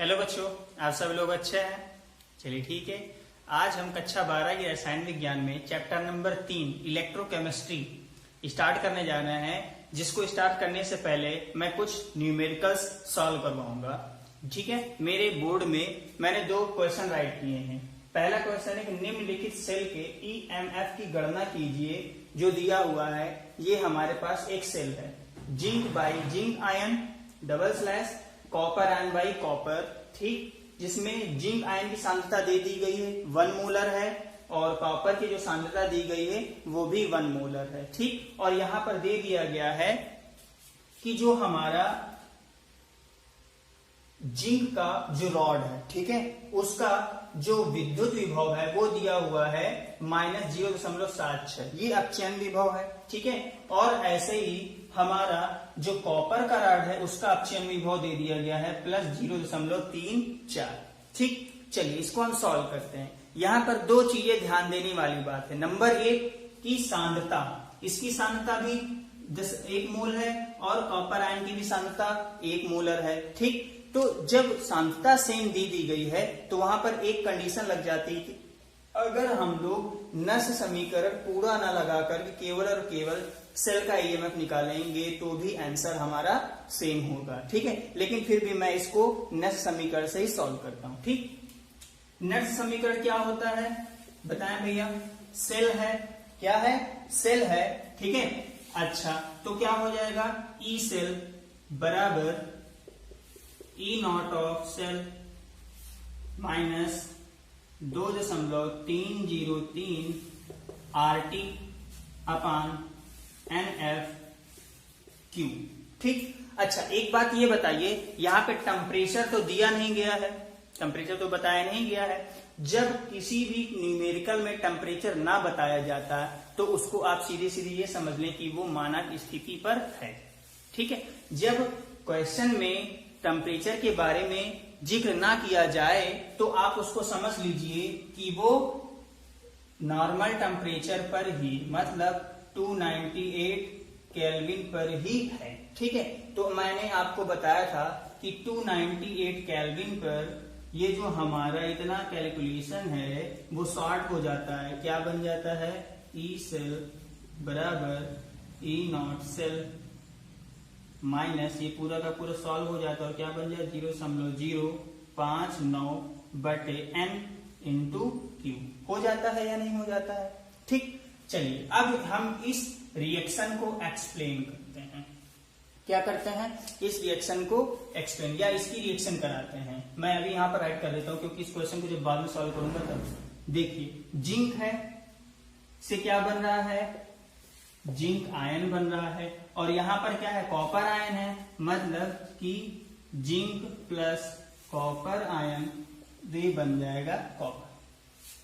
Hello बच्चों, आप सब लोग अच्छे हैं। चलिए ठीक है। आज हम कक्षा 12 की रसायन विज्ञान में चैप्टर नंबर 3 इलेक्ट्रोकेमिस्ट्री स्टार्ट करने जा रहे हैं, जिसको स्टार्ट करने से पहले मैं कुछ न्यूमेरिकल्स सॉल्व करवाऊंगा। ठीक है। मेरे बोर्ड में मैंने 2 क्वेश्चन राइट किए हैं। पहला क्वेश्चन है कि निम्नलिखित सेल के ईएमएफ की गणना कीजिए जो दिया हुआ है। ये हमारे पास एक सेल है, zinc by zinc ion double slash copper ion by copper, ठीक, जिसमें जिंक आयन की सांद्रता दे दी गई है 1 मोलर है और कॉपर की जो सांद्रता दी गई है वो भी 1 मोलर है। ठीक। और यहां पर दे दिया गया है कि जो हमारा जिंक का जो रॉड है, ठीक है, उसका जो विद्युत विभव है वो दिया हुआ है -0.76। ये अपचयन विभव है। ठीक है। और ऐसे ही हमारा जो कॉपर का रॉड है उसका अपचयन विभव दे दिया गया है +0.34। ठीक। चलिए इसको हम सॉल्व करते हैं। यहां पर 2 चीजें ध्यान देने वाली बात है। नंबर 1 की सांद्रता, इसकी सांद्रता भी 1 मोल है और कॉपर आयन की भी सांद्रता 1 मोलर है। ठीक। तो जब सांद्रता सेम दी गई है तो वहां पर एक कंडीशन लग जाती है कि अगर हम लोग नस समीकरण पूरा ना लगाकर केवल और केवल सेल का ईएमएफ निकालेंगे तो भी आंसर हमारा सेम होगा। ठीक है। लेकिन फिर भी मैं इसको नस समीकरण से ही सॉल्व करता हूं। ठीक। नस समीकरण क्या होता है बताएं भैया। सेल है, क्या है, सेल है। ठीक है। अच्छा, तो क्या हो जाएगा, ई सेल बराबर E naught of cell minus 2.303 RT upon NF Q. ठीक। अच्छा, एक बात ये बताइए, यहाँ पे टेम्परेचर तो दिया नहीं गया है, टेम्परेचर तो बताया नहीं गया है। जब किसी भी न्यूमेरिकल में टेम्परेचर ना बताया जाता तो उसको आप सीधे सीधे ये समझ लें कि वो मानक स्थिति पर है। ठीक है। जब क्वेश्चन में टेम्परेचर के बारे में जिक्र ना किया जाए तो आप उसको समझ लीजिए कि वो नॉर्मल टेम्परेचर पर ही, मतलब 298 केल्विन पर ही है। ठीक है। तो मैंने आपको बताया था कि 298 केल्विन पर ये जो हमारा इतना कैलकुलेशन है वो शॉर्ट हो जाता है। क्या बन जाता है, ई सेल बराबर ई नॉट सेल माइनस, ये पूरा का पूरा सॉल्व हो जाता है और क्या बन जाए 0.059 बटे n इंटू क्यू। हो जाता है या नहीं हो जाता है। ठीक। चलिए अब हम इस रिएक्शन को एक्सप्लेन करते हैं। क्या करते हैं, इस रिएक्शन को एक्सप्लेन या इसकी रिएक्शन कराते हैं। मैं अभी यहां पर राइट कर देता हूं क्योंकि इस क्वेश्चन को जब बाद में सॉल्व करूंगा तब। देखिए जिंक है से क्या बन रहा है, जिंक आयन बन रहा है और यहां पर क्या है, कॉपर आयन है, मतलब कि जिंक प्लस कॉपर आयन ये बन जाएगा कॉपर।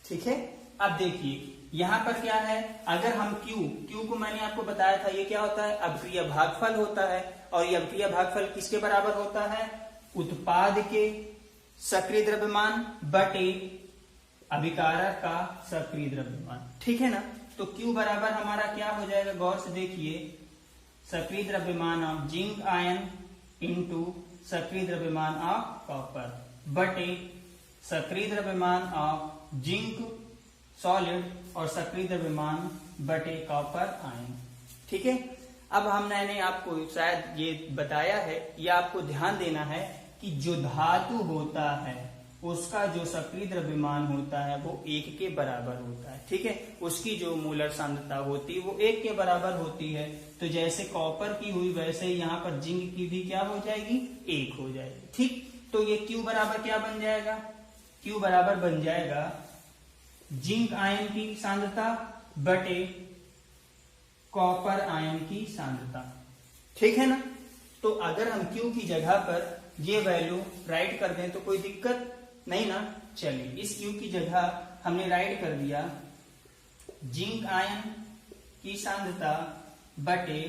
ठीक है। अब देखिए यहां पर क्या है, अगर हम क्यू को मैंने आपको बताया था ये क्या होता है, अभिक्रिया भागफल होता है और ये अभिक्रिया भागफल किसके बराबर होता है, उत्पाद के सक्रिय द्रव्यमान बटे अभिकारक का सक्रिय द्रव्यमान। ठीक है ना। तो Q बराबर हमारा क्या हो जाएगा, गौर से देखिए, सक्रिय द्रव्यमान ऑफ जिंक आयन इंटू सक्रिय द्रव्यमान ऑफ कॉपर बटे सक्रिय द्रव्यमान ऑफ जिंक सॉलिड और सक्रिय द्रव्यमान बटे कॉपर आयन। ठीक है। अब हमने आपको शायद ये बताया है या आपको ध्यान देना है कि जो धातु होता है उसका जो सक्रिय द्रव्यमान होता है वो 1 के बराबर होता है। ठीक है। उसकी जो मोलर सांद्रता होती है वो 1 के बराबर होती है। तो जैसे कॉपर की हुई वैसे ही यहाँ पर जिंक की भी क्या हो जाएगी, 1 हो जाएगी। ठीक। तो ये Q बराबर क्या बन जाएगा, Q बराबर बन जाएगा जिंक आयन की सांद्रता बटे कॉपर आयन की सांद्रता। ठीक है ना। तो अगर हम Q की जगह पर ये वैल्यू राइट कर दें तो कोई दिक्कत नहीं ना। चलिए इस Q की जगह हमने राइट कर दिया जिंक आयन की सांद्रता बटे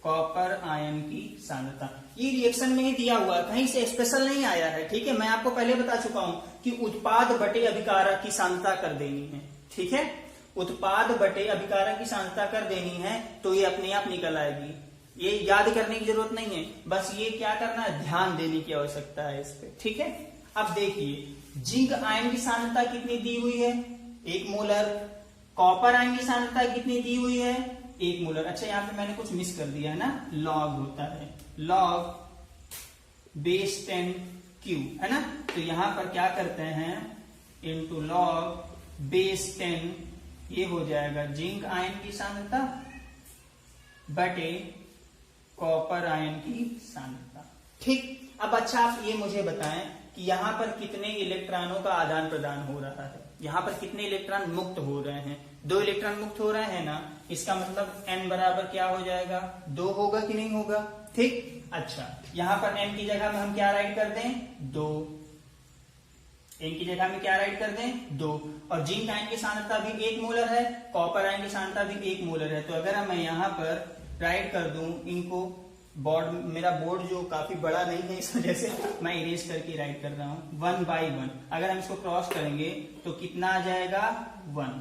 कॉपर आयन की सांद्रता। ये रिएक्शन में ही दिया हुआ है, कहीं से स्पेशल नहीं आया है। ठीक है। मैं आपको पहले बता चुका हूं कि उत्पाद बटे अभिकारक की सांद्रता कर देनी है। ठीक है। उत्पाद बटे अभिकारक की सांद्रता कर देनी है तो ये अपने आप निकल आएगी। ये याद करने की जरूरत नहीं है, बस ये क्या करना है, ध्यान देने की आवश्यकता है इस पे। ठीक है, अब देखिए जिंक आयन की सांद्रता कितनी दी हुई है, 1 मोलर। कॉपर आयन की सांद्रता कितनी दी हुई है, 1 मोलर। अच्छा यहाँ पे मैंने कुछ मिस कर दिया है ना, लॉग होता है, लॉग बेस 10 क्यू है ना। तो यहां पर क्या करते हैं, इंटू लॉग बेस 10, ये हो जाएगा जिंक आयन की सांद्रता बटे कॉपर आयन की सांद्रता। ठीक, अब अच्छा आप ये मुझे बताएं कि यहां पर कितने इलेक्ट्रॉनों का आदान प्रदान हो रहा है, यहां पर कितने इलेक्ट्रॉन मुक्त हो रहे हैं, 2 इलेक्ट्रॉन मुक्त हो रहे हैं ना। इसका मतलब n बराबर क्या हो जाएगा, 2 होगा कि नहीं होगा। ठीक, अच्छा यहां पर n की जगह में हम क्या राइट कर दें, 2। n की जगह में क्या राइट कर दें, 2। और जिंक आयन की सांद्रता भी 1 मोलर है, कॉपर आयन की सांद्रता भी 1 मोलर है। तो अगर मैं यहां पर राइट कर दूं इनको, मेरा बोर्ड जो काफी बड़ा नहीं है इस वजह से मैं इरेज करके राइट कर रहा हूं, 1 by 1। अगर हम इसको क्रॉस करेंगे तो कितना आ जाएगा, 1।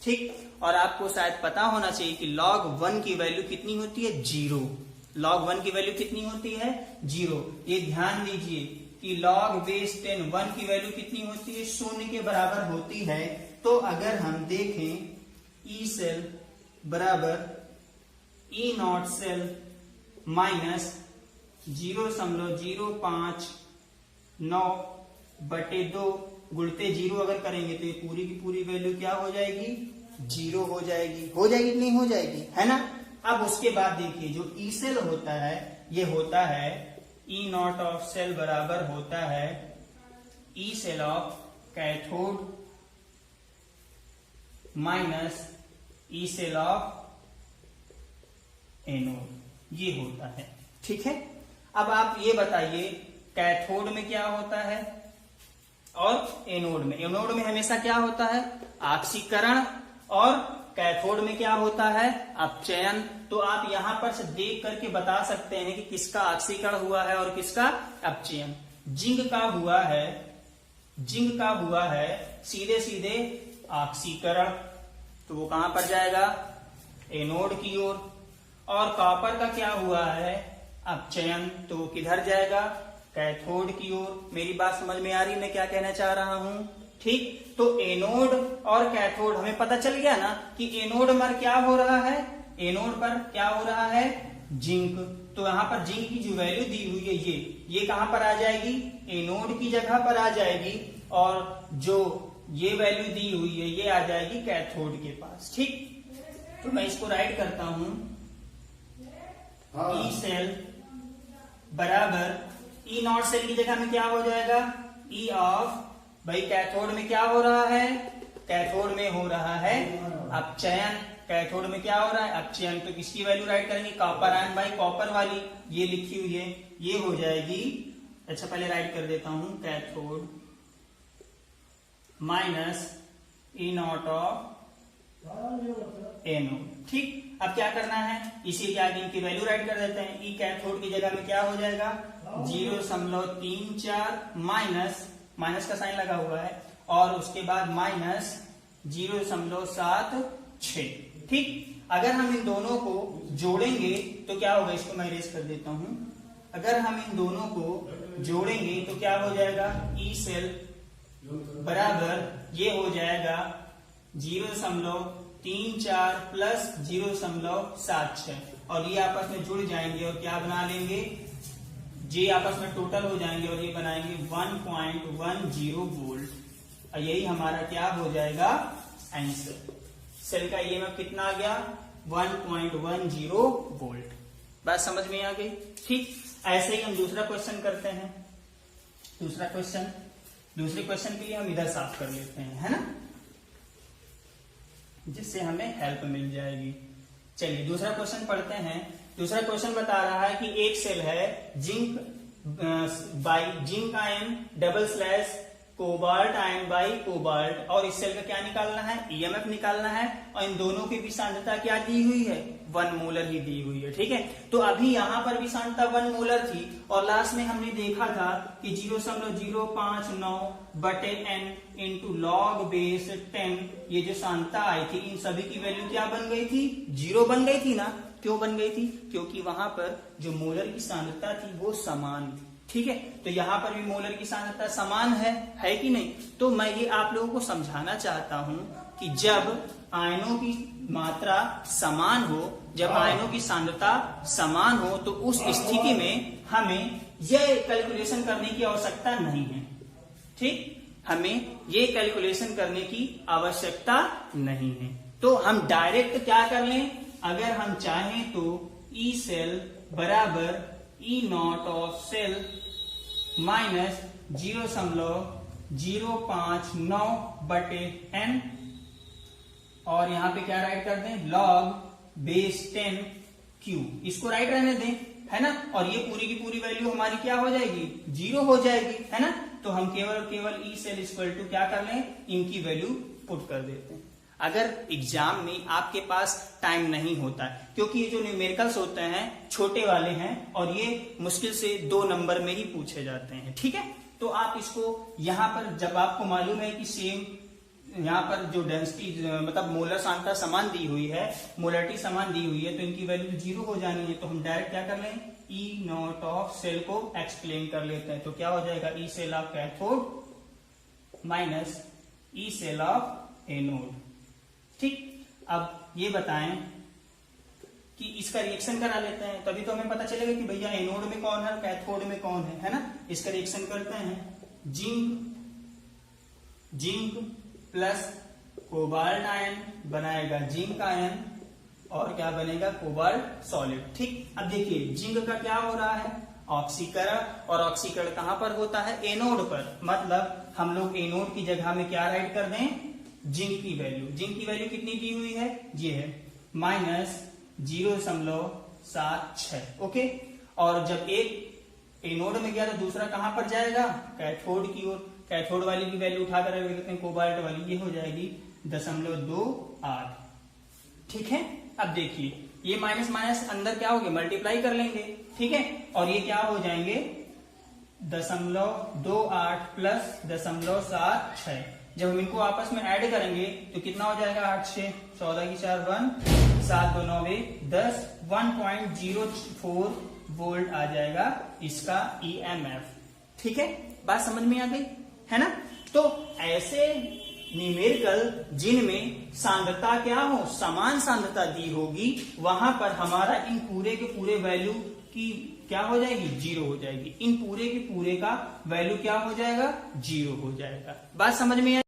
ठीक, और आपको शायद पता होना चाहिए कि log 1 की वैल्यू कितनी होती है, 0। log 1 की वैल्यू कितनी होती है, 0। ये ध्यान दीजिए कि log बेस 10 1 की वैल्यू कितनी होती है, 0 के बराबर होती है। तो अगर हम देखें ई सेल बराबर ई नॉट सेल माइनस 0.059 बटे 2 गुणते 0 अगर करेंगे तो ये पूरी की पूरी वैल्यू क्या हो जाएगी, 0 हो जाएगी। हो जाएगी कि नहीं हो जाएगी, है ना। अब उसके बाद देखिए जो ई सेल होता है, ये होता है ई नॉट ऑफ सेल बराबर होता है E cell of cathode minus E cell of anode, ये होता है। ठीक है, अब आप ये बताइए कैथोड में क्या होता है और एनोड में। एनोड में हमेशा क्या होता है, ऑक्सीकरण, और कैथोड में क्या होता है, अपचयन। तो आप यहां पर से देख करके बता सकते हैं कि किसका ऑक्सीकरण हुआ है और किसका अपचयन। जिंक का हुआ है, जिंक का हुआ है सीधे सीधे ऑक्सीकरण, तो वो कहां पर जाएगा, एनोड की ओर। और कॉपर का क्या हुआ है, अपचयन, तो वो किधर जाएगा, कैथोड की ओर। मेरी बात समझ में आ रही, मैं क्या कहना चाह रहा हूं। ठीक, तो एनोड और कैथोड हमें पता चल गया ना कि एनोड पर क्या हो रहा है, एनोड पर क्या हो रहा है, जिंक। तो यहां पर जिंक की जो वैल्यू दी हुई है ये कहां पर आ जाएगी, एनोड की जगह पर आ जाएगी, और जो ये वैल्यू दी हुई है ये आ जाएगी कैथोड के पास। ठीक, तो मैं इसको राइट करता हूं, ई सेल बराबर ई नॉट सेल की जगह में क्या हो जाएगा, ई ऑफ, भाई कैथोड में क्या हो रहा है, कैथोड में हो रहा है अपचयन। कैथोड में क्या हो रहा है, अपचयन। तो किसकी वैल्यू राइट करेंगे, कॉपर आयन बाई कॉपर वाली, ये लिखी हुई है, ये हो जाएगी। अच्छा पहले राइट कर देता हूं, cathode minus E naught of anode. ठीक, अब क्या करना है, इसी के आगे इनकी वैल्यू राइट कर देते हैं। ई कैथोड की जगह में क्या हो जाएगा, 0.34 माइनस का साइन लगा हुआ है, और उसके बाद माइनस 0.76। ठीक, अगर हम इन दोनों को जोड़ेंगे तो क्या होगा, इसको मैं इरेज कर देता हूं। अगर हम इन दोनों को जोड़ेंगे तो क्या हो जाएगा, ई सेल बराबर ये हो जाएगा 0.34 प्लस 0.76, और ये आपस में जुड़ जाएंगे और क्या बना लेंगे, ये आपस में टोटल हो जाएंगे और ये बनाएंगे 1.10 वोल्ट। और यही हमारा क्या हो जाएगा, आंसर। सेल का ईएमएफ कितना आ गया, 1.10 वोल्ट। बात समझ में आ गई। ठीक, ऐसे ही हम दूसरा क्वेश्चन करते हैं। दूसरे क्वेश्चन के लिए हम इधर साफ कर लेते हैं, है ना, जिससे हमें हेल्प मिल जाएगी। चलिए दूसरा क्वेश्चन पढ़ते हैं। दूसरा क्वेश्चन बता रहा है कि एक सेल है zinc by zinc ion double slash cobalt ion by cobalt, और इस सेल का क्या निकालना है, ईएमएफ निकालना है, और इन दोनों की भी सांद्रता क्या दी हुई है, 1 मोलर ही दी हुई है। ठीक है, तो अभी यहां पर भी सांद्रता 1 मोलर थी, और लास्ट में हमने देखा था कि 0.059 बटे n इंटू लॉग बेस 10, ये जो सांद्रता आई थी इन सभी की वैल्यू क्या बन गई थी, 0 बन गई थी ना। क्यों बन गई थी? क्योंकि वहां पर जो मोलर की सांद्रता थी वो समान थी। ठीक है, तो यहां पर भी मोलर की सांद्रता समान है कि नहीं? तो मैं ये आप लोगों को समझाना चाहता हूं कि जब आयनों की मात्रा समान हो, जब आयनों की सांद्रता समान हो, तो उस स्थिति में हमें यह कैलकुलेशन करने की आवश्यकता नहीं है। ठीक, हमें ये कैलकुलेशन करने की आवश्यकता नहीं है। तो हम डायरेक्ट क्या कर लें, अगर हम चाहें तो ई सेल बराबर E naught of cell minus 0.059 बटे n, और यहां पे क्या राइट कर दें, log बेस 10 Q, इसको राइट रहने दें, है ना। और ये पूरी की पूरी वैल्यू हमारी क्या हो जाएगी, 0 हो जाएगी, है ना। तो हम केवल ई सेल इक्वल टू क्या कर लें, इनकी वैल्यू पुट कर देते हैं। अगर एग्जाम में आपके पास टाइम नहीं होता है, क्योंकि ये जो न्यूमेरिकल्स होते हैं छोटे वाले हैं और ये मुश्किल से 2 नंबर में ही पूछे जाते हैं। ठीक है, तो आप इसको यहां पर जब आपको मालूम है कि सेम यहाँ पर जो डेंसिटी मतलब मोलर सांद्रता समान दी हुई है, मोलरिटी समान दी हुई है, तो इनकी वैल्यू 0 हो जानी है। तो हम डायरेक्ट क्या कर लें, ई नॉट ऑफ सेल को एक्सप्लेन कर लेते हैं। तो क्या हो जाएगा, E cell of cathode minus E cell of anode. ठीक, अब ये बताएं कि इसका रिएक्शन करा लेते हैं, तभी तो हमें पता चलेगा कि भैया एनोड में कौन है, कैथोड में कौन है ना। इसका रिएक्शन करते हैं, जिंक प्लस कोबाल्ट आयन बनाएगा जिंक आयन, और क्या बनेगा, कोबाल्ट सॉलिड। ठीक, अब देखिए जिंक का क्या हो रहा है, ऑक्सीकरण, और ऑक्सीकरण कहां पर होता है, एनोड पर। मतलब हम लोग एनोड की जगह में क्या राइट कर दें, जिंक की वैल्यू। जिंक की वैल्यू कितनी दी हुई है, ये है -0.76। ओके, और जब एक एनोड में गया तो दूसरा कहां पर जाएगा, कैथोड की ओर। कैथोड वाली की वैल्यू उठाकर रख देते हैं, कोबाल्ट वाली, ये हो जाएगी 0.28। ठीक है, अब देखिए ये माइनस माइनस अंदर क्या हो गया, मल्टीप्लाई कर लेंगे। ठीक है, और ये क्या हो जाएंगे 0.28 प्लस 0.76। जब हम इनको आपस में ऐड करेंगे तो कितना हो जाएगा, 8 6 14 की 4 1 7 2 9 10 1.04 वोल्ट आ जाएगा इसका EMF। ठीक है, बात समझ में आ गई है ना। तो ऐसे न्यूमेरिकल जिनमें सांद्रता क्या हो, समान सांद्रता दी होगी, वहां पर हमारा इन पूरे के पूरे वैल्यू की क्या हो जाएगी, 0 हो जाएगी। इन पूरे के पूरे का वैल्यू क्या हो जाएगा, 0 हो जाएगा। बात समझ में